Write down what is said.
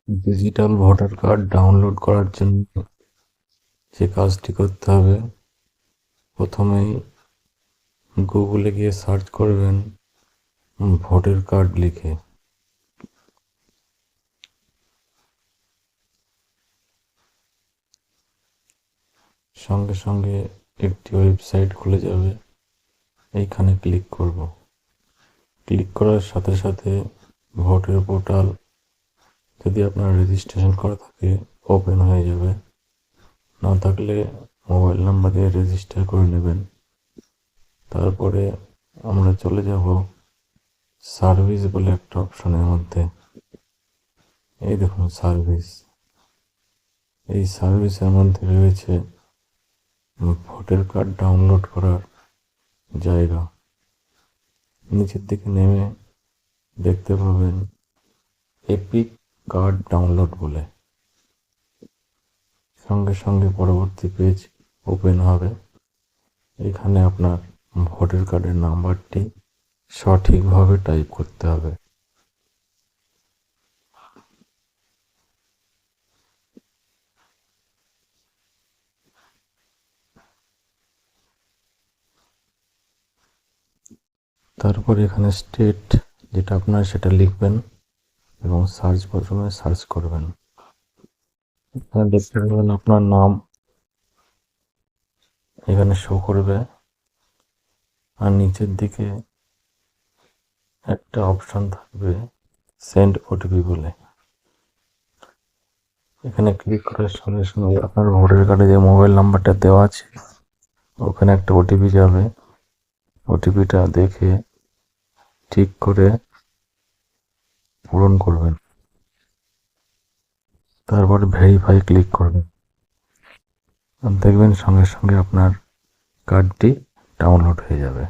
Digital voter card download করার জন্য যে কাজটি করতে হবে, প্রথমেই গুগলে গিয়ে সার্চ করবেন ভোটার কার্ড লিখে। সঙ্গে সঙ্গে একটি ওয়েবসাইট খুলে যাবে, এইখানে ক্লিক করব। ক্লিক করার সাথে সাথে ভোটার পোর্টাল, যদি আপনার রেজিস্ট্রেশন করা থাকে, ওপেন হয়ে যাবে। না থাকলে মোবাইল নাম্বার দিয়ে রেজিস্টার করে নেবেন। তারপরে আমরা চলে যাব সার্ভিস বলে একটা অপশনের মধ্যে। এই দেখুন সার্ভিস। এই সার্ভিসের মধ্যে রয়েছে ভোটার কার্ড ডাউনলোড করার জায়গা। নিচের দিকে নেমে দেখতে পাবেন এপিক কার্ড ডাউনলোড বলে। সঙ্গে সঙ্গে পরবর্তী পেজ ওপেন হবে। এখানে আপনার ভোটার কার্ডের নাম্বারটি সঠিকভাবে টাইপ করতে হবে। তারপর এখানে স্টেট যেটা আপনার সেটা লিখবেন এবং সার্চ বোতামে সার্চ করবেন। এখানে দেখতে পাবেন আপনার নাম এখানে শো করবে, আর নিচের দিকে একটা অপশন থাকবে সেন্ড ওটিপি বলে। এখানে ক্লিক করার সঙ্গে সঙ্গে আপনার ভোটার কার্ডে যে মোবাইল নাম্বারটা দেওয়া আছে ওখানে একটা ওটিপি যাবে। ওটিপিটা দেখে ঠিক করে পূরণ করবেন। তারপর ভেরিফাই ক্লিক করবেন। দেখবেন সঙ্গে সঙ্গে আপনার কার্ডটি ডাউনলোড হয়ে যাবে।